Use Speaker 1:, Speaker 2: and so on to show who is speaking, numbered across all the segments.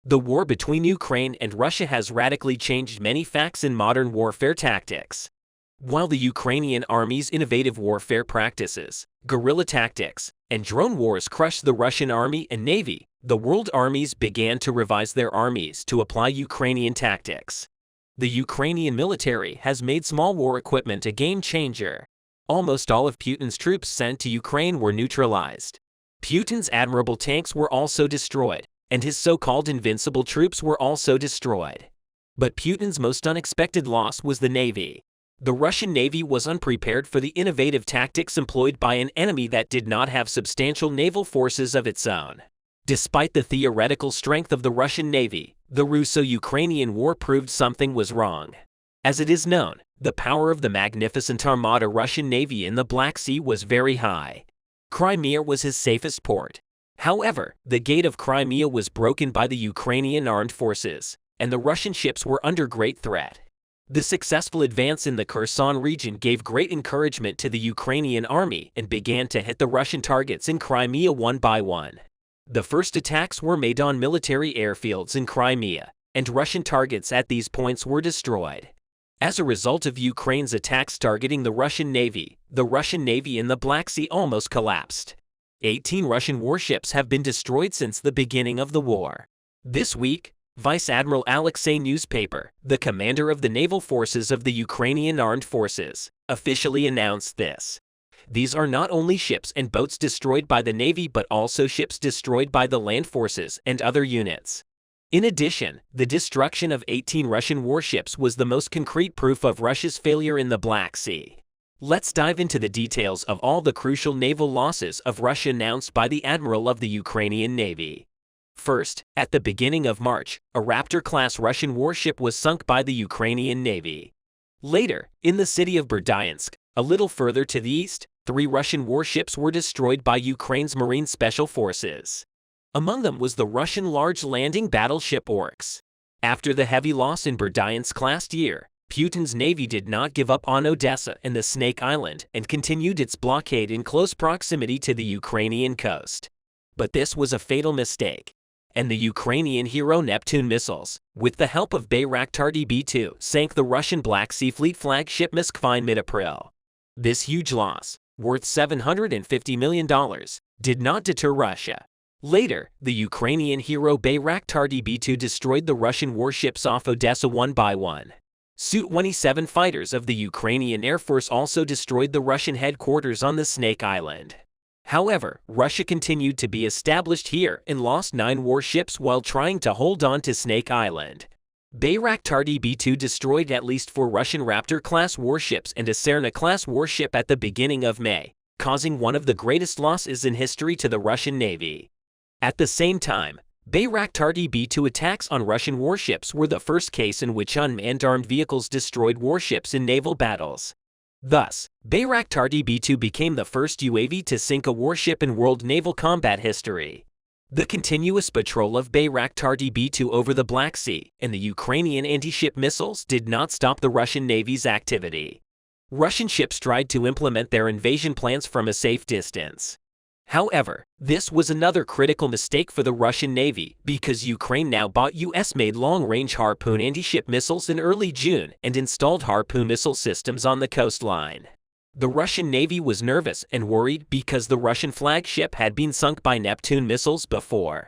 Speaker 1: The war between Ukraine and Russia has radically changed many facts in modern warfare tactics. While the Ukrainian army's innovative warfare practices, guerrilla tactics, and drone wars crushed the Russian army and navy, the world armies began to revise their armies to apply Ukrainian tactics. The Ukrainian military has made small war equipment a game changer. Almost all of Putin's troops sent to Ukraine were neutralized. Putin's admirable tanks were also destroyed, and his so-called invincible troops were also destroyed. But Putin's most unexpected loss was the navy. The Russian navy was unprepared for the innovative tactics employed by an enemy that did not have substantial naval forces of its own. Despite the theoretical strength of the Russian navy, the Russo-Ukrainian war proved something was wrong. As it is known, the power of the magnificent Armada Russian navy in the Black Sea was very high. Crimea was his safest port. However, the gate of Crimea was broken by the Ukrainian armed forces, and the Russian ships were under great threat. The successful advance in the Kherson region gave great encouragement to the Ukrainian army and began to hit the Russian targets in Crimea one by one. The first attacks were made on military airfields in Crimea, and Russian targets at these points were destroyed. As a result of Ukraine's attacks targeting the Russian navy in the Black Sea almost collapsed. 18 Russian warships have been destroyed since the beginning of the war. This week, Vice Admiral Alexei Newspaper, the commander of the naval forces of the Ukrainian armed forces, officially announced this. These are not only ships and boats destroyed by the navy but also ships destroyed by the land forces and other units. In addition, the destruction of 18 Russian warships was the most concrete proof of Russia's failure in the Black Sea. Let's dive into the details of all the crucial naval losses of Russia announced by the Admiral of the Ukrainian Navy. First, at the beginning of March, a Raptor-class Russian warship was sunk by the Ukrainian Navy. Later, in the city of Berdyansk, a little further to the east, 3 Russian warships were destroyed by Ukraine's Marine Special Forces. Among them was the Russian large landing battleship Oryx. After the heavy loss in Berdyansk last year, Putin's navy did not give up on Odessa and the Snake Island and continued its blockade in close proximity to the Ukrainian coast. But this was a fatal mistake, and the Ukrainian hero Neptune missiles, with the help of Bayraktar DB2, sank the Russian Black Sea Fleet flagship Moskva in mid-April. This huge loss, worth $750 million, did not deter Russia. Later, the Ukrainian hero Bayraktar DB2 destroyed the Russian warships off Odessa one by one. Su-27 fighters of the Ukrainian Air Force also destroyed the Russian headquarters on the Snake Island. However, Russia continued to be established here and lost 9 warships while trying to hold on to Snake Island. Bayraktar DB2 destroyed at least 4 Russian Raptor-class warships and a Serna-class warship at the beginning of May, causing one of the greatest losses in history to the Russian Navy. At the same time, Bayraktar DB2 attacks on Russian warships were the first case in which unmanned armed vehicles destroyed warships in naval battles. Thus, Bayraktar DB2 became the first UAV to sink a warship in world naval combat history. The continuous patrol of Bayraktar DB2 over the Black Sea and the Ukrainian anti-ship missiles did not stop the Russian Navy's activity. Russian ships tried to implement their invasion plans from a safe distance. However, this was another critical mistake for the Russian Navy because Ukraine now bought US-made long-range Harpoon anti-ship missiles in early June and installed Harpoon missile systems on the coastline. The Russian Navy was nervous and worried because the Russian flagship had been sunk by Neptune missiles before.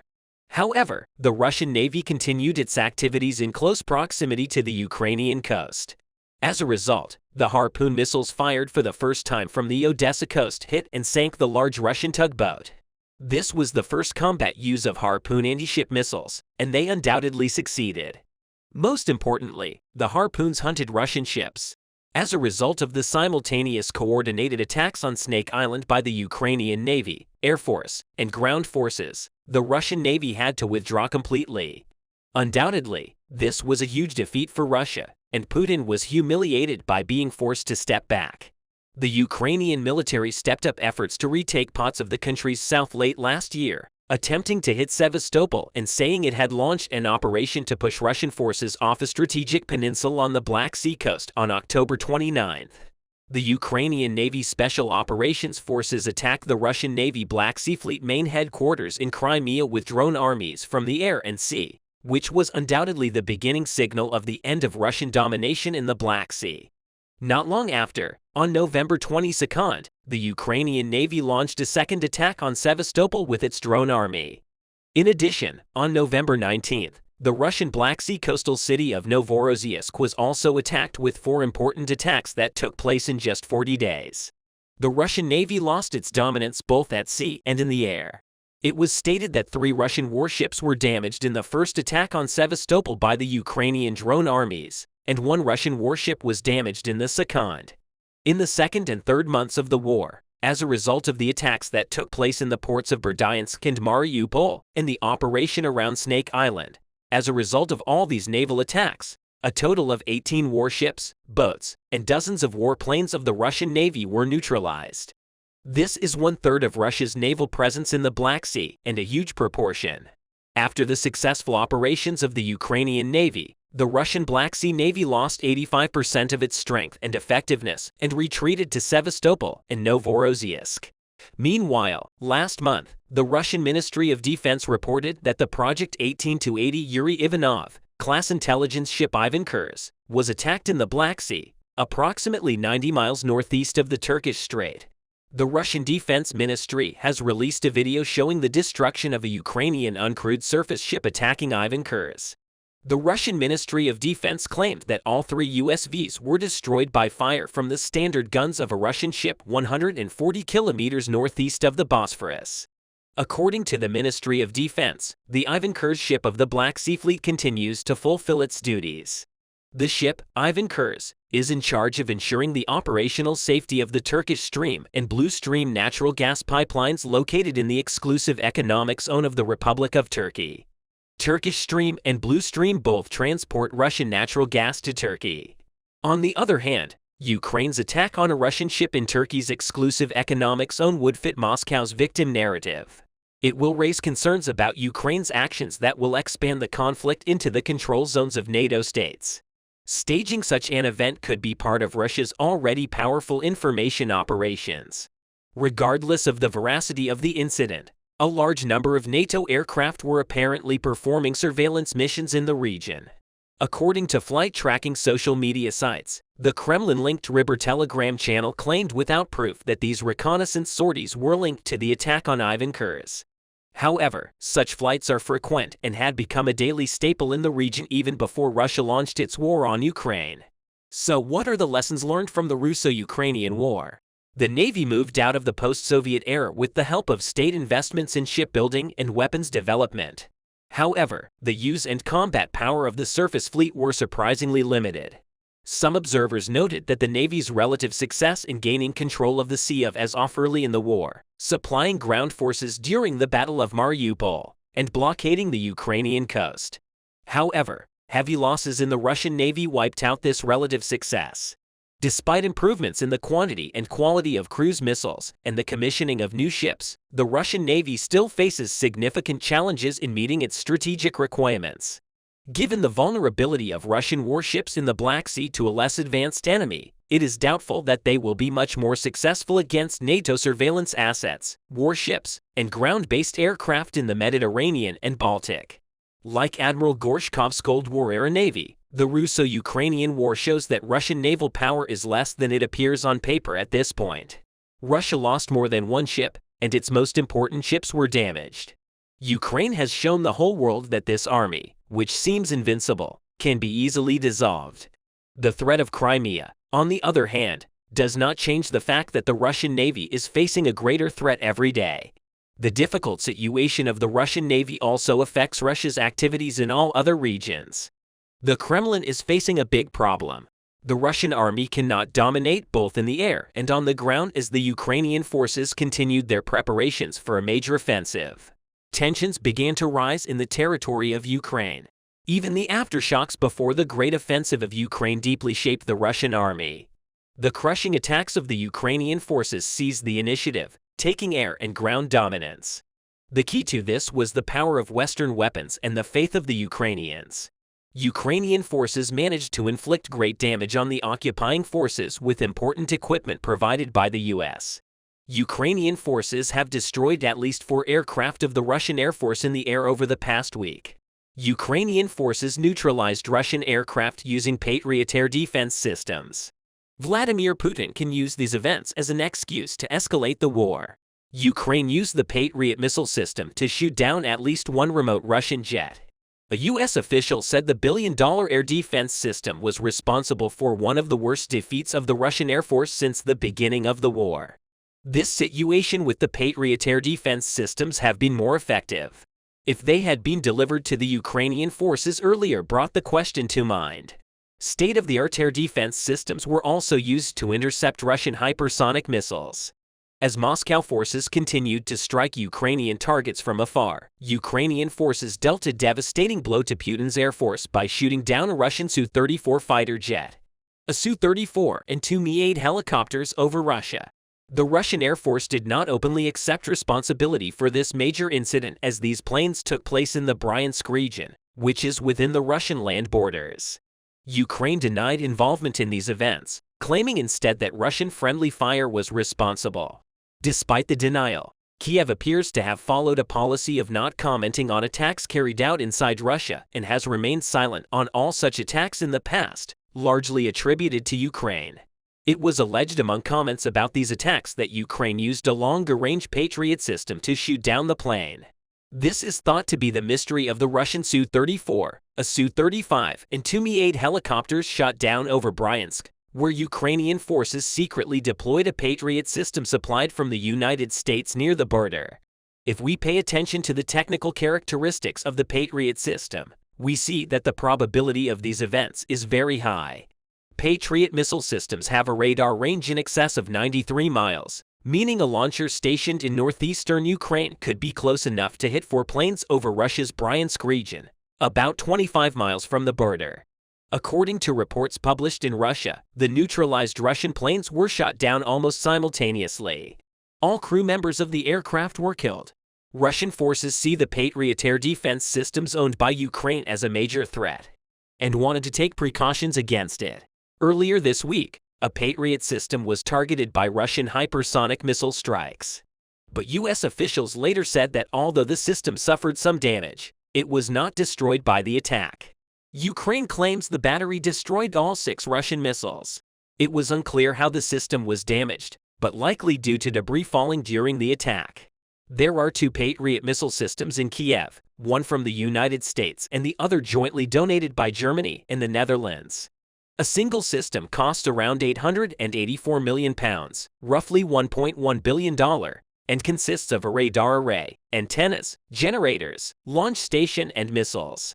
Speaker 1: However, the Russian Navy continued its activities in close proximity to the Ukrainian coast. As a result, the Harpoon missiles fired for the first time from the Odessa coast hit and sank the large Russian tugboat. This was the first combat use of Harpoon anti-ship missiles, and they undoubtedly succeeded. Most importantly, the Harpoons hunted Russian ships. As a result of the simultaneous coordinated attacks on Snake Island by the Ukrainian Navy, Air Force, and ground forces, the Russian Navy had to withdraw completely. Undoubtedly, this was a huge defeat for Russia, and Putin was humiliated by being forced to step back. The Ukrainian military stepped up efforts to retake parts of the country's south late last year, attempting to hit Sevastopol and saying it had launched an operation to push Russian forces off a strategic peninsula on the Black Sea coast on October 29. The Ukrainian Navy Special Operations Forces attacked the Russian Navy Black Sea Fleet main headquarters in Crimea with drone armies from the air and sea, which was undoubtedly the beginning signal of the end of Russian domination in the Black Sea. Not long after, on November 22nd, the Ukrainian Navy launched a second attack on Sevastopol with its drone army. In addition, on November 19th, the Russian Black Sea coastal city of Novorossiysk was also attacked with 4 important attacks that took place in just 40 days. The Russian Navy lost its dominance both at sea and in the air. It was stated that 3 Russian warships were damaged in the first attack on Sevastopol by the Ukrainian drone armies, and 1 Russian warship was damaged in the second. In the second and third months of the war, as a result of the attacks that took place in the ports of Berdyansk and Mariupol, and the operation around Snake Island, as a result of all these naval attacks, a total of 18 warships, boats, and dozens of warplanes of the Russian Navy were neutralized. This is 1/3 of Russia's naval presence in the Black Sea and a huge proportion. After the successful operations of the Ukrainian Navy, the Russian Black Sea Navy lost 85% of its strength and effectiveness and retreated to Sevastopol and Novorossiysk. Meanwhile, last month, the Russian Ministry of Defense reported that the Project 18-80 Yuri Ivanov class intelligence ship Ivan Kurs was attacked in the Black Sea, approximately 90 miles northeast of the Turkish Strait. The Russian Defense Ministry has released a video showing the destruction of a Ukrainian uncrewed surface ship attacking Ivan Kurs. The Russian Ministry of Defense claimed that all 3 USVs were destroyed by fire from the standard guns of a Russian ship 140 kilometers northeast of the Bosphorus. According to the Ministry of Defense, the Ivan Kurs ship of the Black Sea Fleet continues to fulfill its duties. The ship, Ivan Kurs, is in charge of ensuring the operational safety of the Turkish Stream and Blue Stream natural gas pipelines located in the exclusive economic zone of the Republic of Turkey. Turkish Stream and Blue Stream both transport Russian natural gas to Turkey. On the other hand, Ukraine's attack on a Russian ship in Turkey's exclusive economic zone would fit Moscow's victim narrative. It will raise concerns about Ukraine's actions that will expand the conflict into the control zones of NATO states. Staging such an event could be part of Russia's already powerful information operations. Regardless of the veracity of the incident, a large number of NATO aircraft were apparently performing surveillance missions in the region. According to flight tracking social media sites, the Kremlin-linked Ribber Telegram channel claimed without proof that these reconnaissance sorties were linked to the attack on Ivan Kurs. However, such flights are frequent and had become a daily staple in the region even before Russia launched its war on Ukraine. So what are the lessons learned from the Russo-Ukrainian War? The Navy moved out of the post-Soviet era with the help of state investments in shipbuilding and weapons development. However, the use and combat power of the surface fleet were surprisingly limited. Some observers noted that the Navy's relative success in gaining control of the Sea of Azov early in the war, supplying ground forces during the Battle of Mariupol, and blockading the Ukrainian coast. However, heavy losses in the Russian Navy wiped out this relative success. Despite improvements in the quantity and quality of cruise missiles and the commissioning of new ships, the Russian Navy still faces significant challenges in meeting its strategic requirements. Given the vulnerability of Russian warships in the Black Sea to a less advanced enemy, it is doubtful that they will be much more successful against NATO surveillance assets, warships, and ground-based aircraft in the Mediterranean and Baltic. Like Admiral Gorshkov's Cold War-era Navy, the Russo-Ukrainian War shows that Russian naval power is less than it appears on paper at this point. Russia lost more than 1 ship, and its most important ships were damaged. Ukraine has shown the whole world that this army, which seems invincible, can be easily dissolved. The threat of Crimea, on the other hand, does not change the fact that the Russian Navy is facing a greater threat every day. The difficult situation of the Russian Navy also affects Russia's activities in all other regions. The Kremlin is facing a big problem. The Russian army cannot dominate both in the air and on the ground as the Ukrainian forces continued their preparations for a major offensive. Tensions began to rise in the territory of Ukraine. Even the aftershocks before the Great Offensive of Ukraine deeply shaped the Russian army. The crushing attacks of the Ukrainian forces seized the initiative, taking air and ground dominance. The key to this was the power of Western weapons and the faith of the Ukrainians. Ukrainian forces managed to inflict great damage on the occupying forces with important equipment provided by the U.S. Ukrainian forces have destroyed at least 4 aircraft of the Russian Air Force in the air over the past week. Ukrainian forces neutralized Russian aircraft using Patriot air defense systems. Vladimir Putin can use these events as an excuse to escalate the war. Ukraine used the Patriot missile system to shoot down at least one remote Russian jet. A U.S. official said the billion-dollar air defense system was responsible for one of the worst defeats of the Russian Air Force since the beginning of the war. This situation with the Patriot air defense systems have been more effective. If they had been delivered to the Ukrainian forces earlier brought the question to mind. State-of-the-art air defense systems were also used to intercept Russian hypersonic missiles. As Moscow forces continued to strike Ukrainian targets from afar, Ukrainian forces dealt a devastating blow to Putin's air force by shooting down a Russian Su-34 fighter jet, a Su-34 and two Mi-8 helicopters over Russia. The Russian Air Force did not openly accept responsibility for this major incident as these planes took place in the Bryansk region, which is within the Russian land borders. Ukraine denied involvement in these events, claiming instead that Russian-friendly fire was responsible. Despite the denial, Kiev appears to have followed a policy of not commenting on attacks carried out inside Russia and has remained silent on all such attacks in the past, largely attributed to Ukraine. It was alleged among comments about these attacks that Ukraine used a longer-range Patriot system to shoot down the plane. This is thought to be the mystery of the Russian Su-34, a Su-35, and two Mi-8 helicopters shot down over Bryansk, where Ukrainian forces secretly deployed a Patriot system supplied from the United States near the border. If we pay attention to the technical characteristics of the Patriot system, we see that the probability of these events is very high. Patriot missile systems have a radar range in excess of 93 miles, meaning a launcher stationed in northeastern Ukraine could be close enough to hit four planes over Russia's Bryansk region, about 25 miles from the border. According to reports published in Russia, the neutralized Russian planes were shot down almost simultaneously. All crew members of the aircraft were killed. Russian forces see the Patriot air defense systems owned by Ukraine as a major threat and wanted to take precautions against it. Earlier this week, a Patriot system was targeted by Russian hypersonic missile strikes. But U.S. officials later said that although the system suffered some damage, it was not destroyed by the attack. Ukraine claims the battery destroyed all 6 Russian missiles. It was unclear how the system was damaged, but likely due to debris falling during the attack. There are 2 Patriot missile systems in Kiev, one from the United States and the other jointly donated by Germany and the Netherlands. A single system costs around £884 million, roughly $1.1 billion, and consists of a radar array, antennas, generators, launch station, and missiles.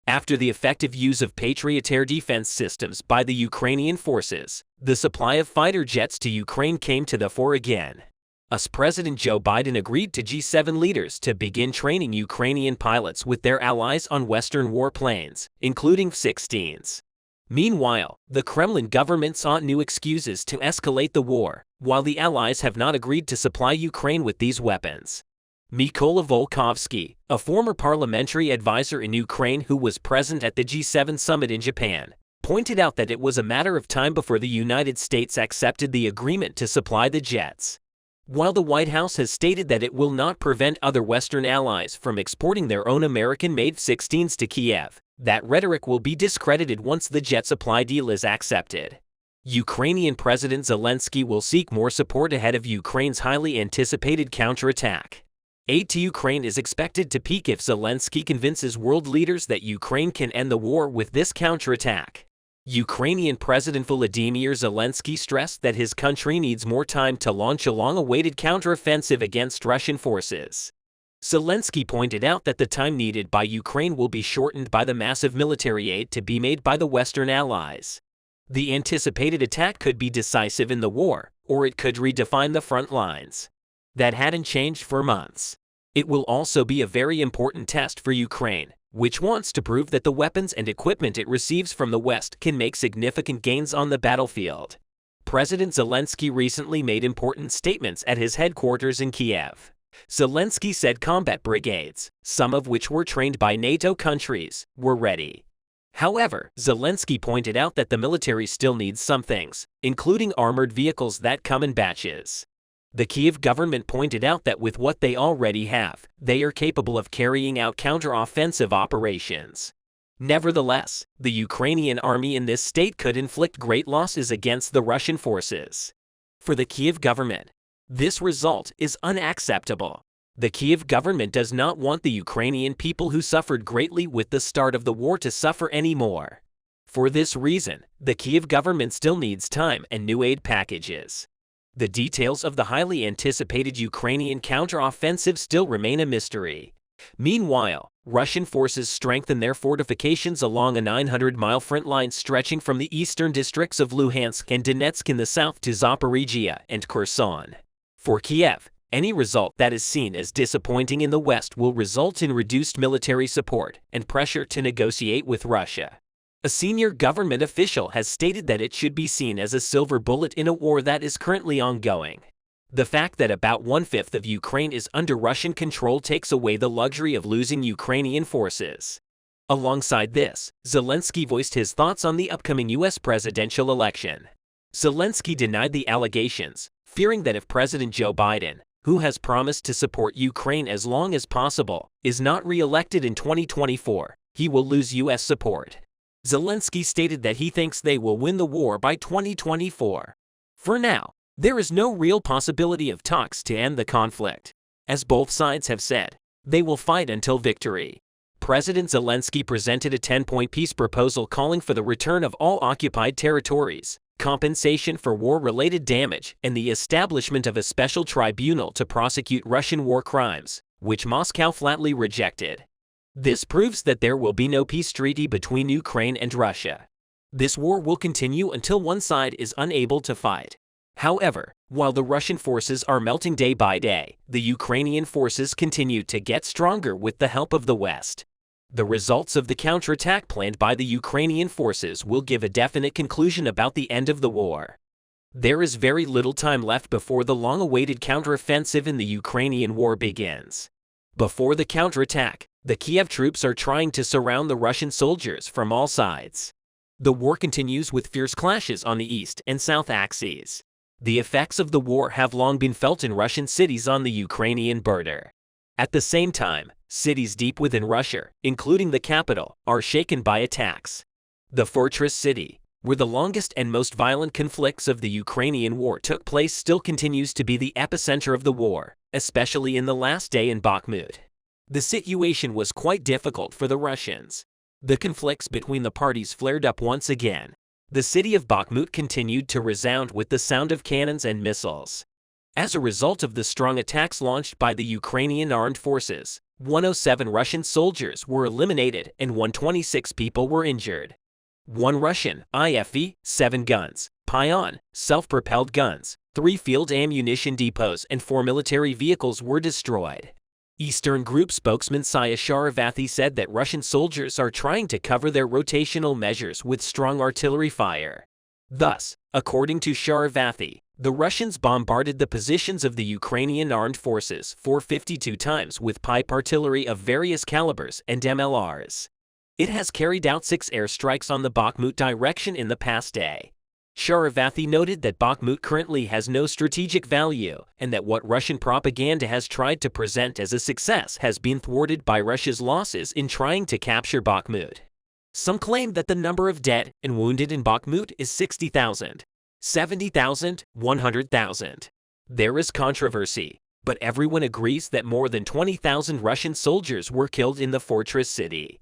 Speaker 1: After the effective use of Patriot air defense systems by the Ukrainian forces, the supply of fighter jets to Ukraine came to the fore again. US President Joe Biden agreed to G7 leaders to begin training Ukrainian pilots with their allies on Western warplanes, including F-16s. Meanwhile, the Kremlin government sought new excuses to escalate the war, while the allies have not agreed to supply Ukraine with these weapons. Mykola Volkovsky, a former parliamentary advisor in Ukraine who was present at the G7 summit in Japan, pointed out that it was a matter of time before the United States accepted the agreement to supply the jets. While the White House has stated that it will not prevent other Western allies from exporting their own American-made F-16s to Kiev, that rhetoric will be discredited once the jet supply deal is accepted. Ukrainian President Zelensky will seek more support ahead of Ukraine's highly anticipated counterattack. Aid to Ukraine is expected to peak if Zelensky convinces world leaders that Ukraine can end the war with this counterattack. Ukrainian President Volodymyr Zelensky stressed that his country needs more time to launch a long-awaited counteroffensive against Russian forces. Zelensky pointed out that the time needed by Ukraine will be shortened by the massive military aid to be made by the Western allies. The anticipated attack could be decisive in the war, or it could redefine the front lines. That hadn't changed for months. It will also be a very important test for Ukraine, which wants to prove that the weapons and equipment it receives from the West can make significant gains on the battlefield. President Zelensky recently made important statements at his headquarters in Kiev. Zelensky said combat brigades, some of which were trained by NATO countries, were ready. However, Zelensky pointed out that the military still needs some things, including armored vehicles that come in batches. The Kyiv government pointed out that with what they already have, they are capable of carrying out counter-offensive operations. Nevertheless, the Ukrainian army in this state could inflict great losses against the Russian forces. For the Kyiv government, this result is unacceptable. The Kyiv government does not want the Ukrainian people who suffered greatly with the start of the war to suffer anymore. For this reason, the Kyiv government still needs time and new aid packages. The details of the highly anticipated Ukrainian counter-offensive still remain a mystery. Meanwhile, Russian forces strengthen their fortifications along a 900-mile front line stretching from the eastern districts of Luhansk and Donetsk in the south to Zaporizhia and Kherson. For Kiev, any result that is seen as disappointing in the West will result in reduced military support and pressure to negotiate with Russia. A senior government official has stated that it should be seen as a silver bullet in a war that is currently ongoing. The fact that about 1/5 of Ukraine is under Russian control takes away the luxury of losing Ukrainian forces. Alongside this, Zelensky voiced his thoughts on the upcoming U.S. presidential election. Zelensky denied the allegations, fearing that if President Joe Biden, who has promised to support Ukraine as long as possible, is not re-elected in 2024, he will lose U.S. support. Zelensky stated that he thinks they will win the war by 2024. For now, there is no real possibility of talks to end the conflict. As both sides have said, they will fight until victory. President Zelensky presented a 10-point peace proposal calling for the return of all occupied territories, compensation for war-related damage, and the establishment of a special tribunal to prosecute Russian war crimes, which Moscow flatly rejected. This proves that there will be no peace treaty between Ukraine and Russia. This war will continue until one side is unable to fight. However, while the Russian forces are melting day by day, the Ukrainian forces continue to get stronger with the help of the West. The results of the counterattack planned by the Ukrainian forces will give a definite conclusion about the end of the war. There is very little time left before the long-awaited counteroffensive in the Ukrainian war begins. Before the counterattack, the Kiev troops are trying to surround the Russian soldiers from all sides. The war continues with fierce clashes on the east and south axes. The effects of the war have long been felt in Russian cities on the Ukrainian border. At the same time, cities deep within Russia, including the capital, are shaken by attacks. The fortress city, where the longest and most violent conflicts of the Ukrainian war took place, still continues to be the epicenter of the war, especially in the last day in Bakhmut. The situation was quite difficult for the Russians. The conflicts between the parties flared up once again. The city of Bakhmut continued to resound with the sound of cannons and missiles. As a result of the strong attacks launched by the Ukrainian armed forces, 107 Russian soldiers were eliminated and 126 people were injured. One Russian IFV, 7 guns, Pion, self-propelled guns, 3 field ammunition depots and 4 military vehicles were destroyed. Eastern Group spokesman Saya Sharavathy said that Russian soldiers are trying to cover their rotational measures with strong artillery fire. Thus, according to Sharavathy, the Russians bombarded the positions of the Ukrainian armed forces 452 times with pipe artillery of various calibers and MLRs. It has carried out 6 airstrikes on the Bakhmut direction in the past day. Sharavathy noted that Bakhmut currently has no strategic value and that what Russian propaganda has tried to present as a success has been thwarted by Russia's losses in trying to capture Bakhmut. Some claim that the number of dead and wounded in Bakhmut is 60,000, 70,000, 100,000. There is controversy, but everyone agrees that more than 20,000 Russian soldiers were killed in the fortress city.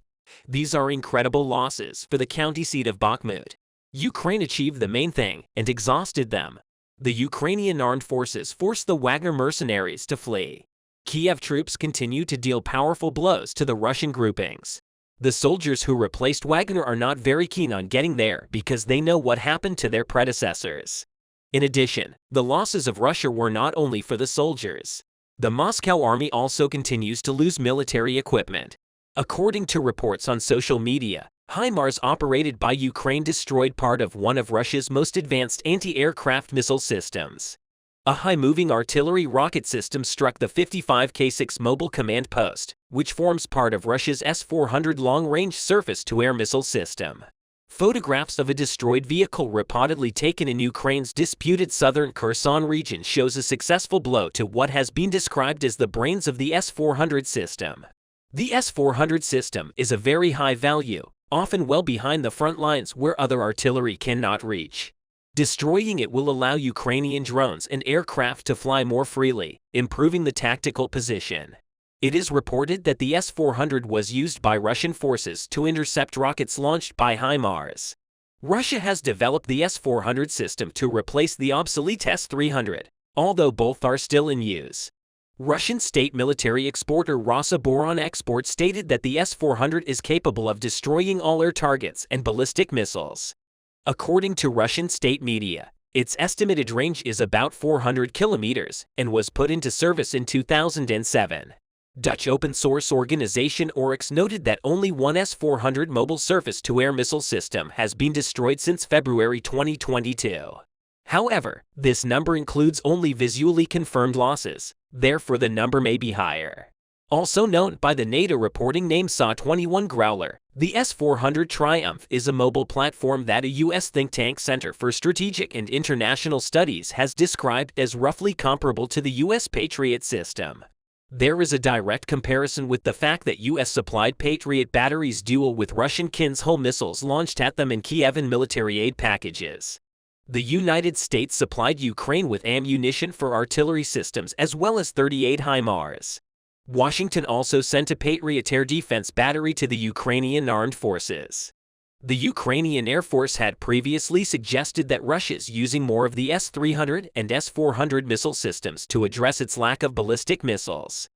Speaker 1: These are incredible losses for the county seat of Bakhmut. Ukraine achieved the main thing and exhausted them. The Ukrainian armed forces forced the Wagner mercenaries to flee. Kiev troops continue to deal powerful blows to the Russian groupings. The soldiers who replaced Wagner are not very keen on getting there because they know what happened to their predecessors. In addition, the losses of Russia were not only for the soldiers. The Moscow army also continues to lose military equipment. According to reports on social media, HIMARS operated by Ukraine destroyed part of one of Russia's most advanced anti-aircraft missile systems. A high-moving artillery rocket system struck the 55K6 mobile command post, which forms part of Russia's S-400 long-range surface-to-air missile system. Photographs of a destroyed vehicle reportedly taken in Ukraine's disputed southern Kherson region shows a successful blow to what has been described as the brains of the S-400 system. The S-400 system is a very high value, often well behind the front lines where other artillery cannot reach. Destroying it will allow Ukrainian drones and aircraft to fly more freely, improving the tactical position. It is reported that the S-400 was used by Russian forces to intercept rockets launched by HIMARS. Russia has developed the S-400 system to replace the obsolete S-300, although both are still in use. Russian state military exporter Rosoboronexport stated that the S-400 is capable of destroying all air targets and ballistic missiles. According to Russian state media, its estimated range is about 400 kilometers and was put into service in 2007. Dutch open-source organization Oryx noted that only one S-400 mobile surface-to-air missile system has been destroyed since February 2022. However, this number includes only visually confirmed losses, therefore the number may be higher. Also known by the NATO reporting name SA-21 Growler, the S-400 Triumph is a mobile platform that a U.S. think tank Center for Strategic and International Studies has described as roughly comparable to the U.S. Patriot system. There is a direct comparison with the fact that U.S.-supplied Patriot batteries duel with Russian Kinzhal missiles launched at them in Kiev and military aid packages. The United States supplied Ukraine with ammunition for artillery systems as well as 38 HIMARS. Washington also sent a Patriot air defense battery to the Ukrainian armed forces. The Ukrainian Air Force had previously suggested that Russia is using more of the S-300 and S-400 missile systems to address its lack of ballistic missiles.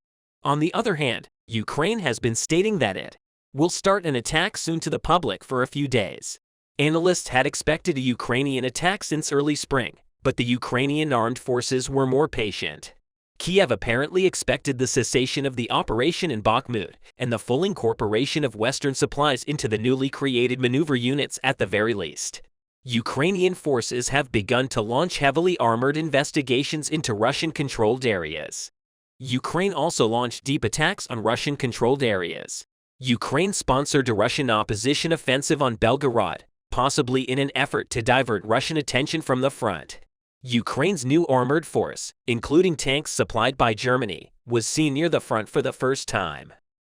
Speaker 1: On the other hand, Ukraine has been stating that it will start an attack soon to the public for a few days. Analysts had expected a Ukrainian attack since early spring, but the Ukrainian armed forces were more patient. Kiev apparently expected the cessation of the operation in Bakhmut and the full incorporation of Western supplies into the newly created maneuver units at the very least. Ukrainian forces have begun to launch heavily armored investigations into Russian-controlled areas. Ukraine also launched deep attacks on Russian-controlled areas. Ukraine sponsored a Russian opposition offensive on Belgorod, possibly in an effort to divert Russian attention from the front. Ukraine's new armored force, including tanks supplied by Germany, was seen near the front for the first time.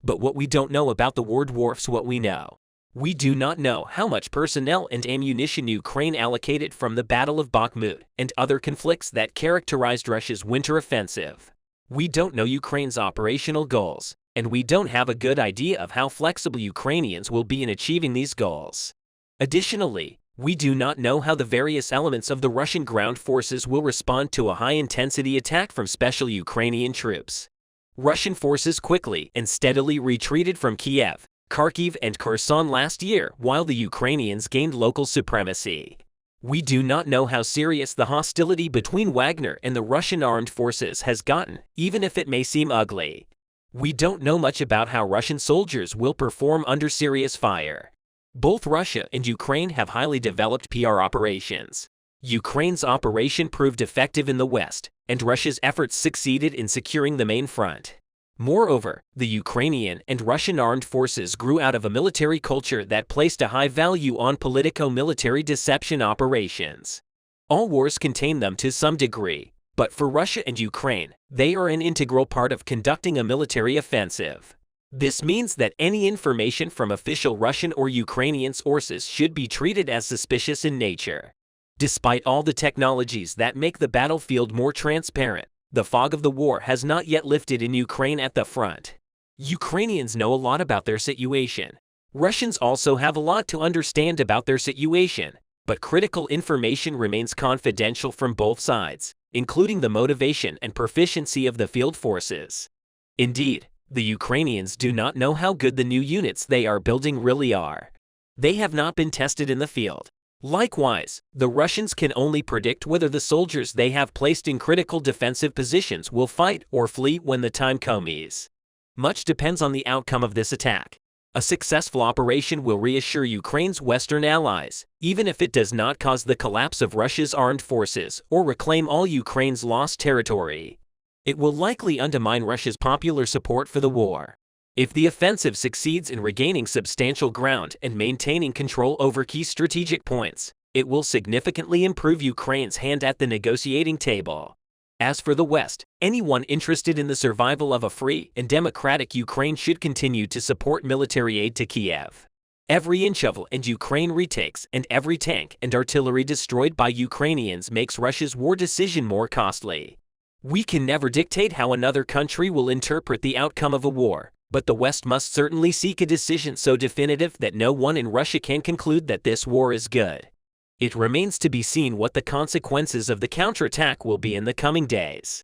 Speaker 1: But what we don't know about the war dwarfs what we know. We do not know how much personnel and ammunition Ukraine allocated from the Battle of Bakhmut and other conflicts that characterized Russia's winter offensive. We don't know Ukraine's operational goals, and we don't have a good idea of how flexible Ukrainians will be in achieving these goals. Additionally, we do not know how the various elements of the Russian ground forces will respond to a high-intensity attack from special Ukrainian troops. Russian forces quickly and steadily retreated from Kiev, Kharkiv, and Kherson last year while the Ukrainians gained local supremacy. We do not know how serious the hostility between Wagner and the Russian armed forces has gotten, even if it may seem ugly. We don't know much about how Russian soldiers will perform under serious fire. Both Russia and Ukraine have highly developed PR operations. Ukraine's operation proved effective in the West, and Russia's efforts succeeded in securing the main front. Moreover, the Ukrainian and Russian armed forces grew out of a military culture that placed a high value on politico-military deception operations. All wars contain them to some degree, but for Russia and Ukraine, they are an integral part of conducting a military offensive. This means that any information from official Russian or Ukrainian sources should be treated as suspicious in nature. Despite all the technologies that make the battlefield more transparent, the fog of the war has not yet lifted in Ukraine at the front. Ukrainians know a lot about their situation. Russians also have a lot to understand about their situation, but critical information remains confidential from both sides, including the motivation and proficiency of the field forces. Indeed, the Ukrainians do not know how good the new units they are building really are. They have not been tested in the field. Likewise, the Russians can only predict whether the soldiers they have placed in critical defensive positions will fight or flee when the time comes. Much depends on the outcome of this attack. A successful operation will reassure Ukraine's Western allies, even if it does not cause the collapse of Russia's armed forces or reclaim all Ukraine's lost territory. It will likely undermine Russia's popular support for the war. If the offensive succeeds in regaining substantial ground and maintaining control over key strategic points, it will significantly improve Ukraine's hand at the negotiating table. As for the West, anyone interested in the survival of a free and democratic Ukraine should continue to support military aid to Kiev. Every inch of land Ukraine retakes and every tank and artillery destroyed by Ukrainians makes Russia's war decision more costly. We can never dictate how another country will interpret the outcome of a war, but the West must certainly seek a decision so definitive that no one in Russia can conclude that this war is good. It remains to be seen what the consequences of the counterattack will be in the coming days.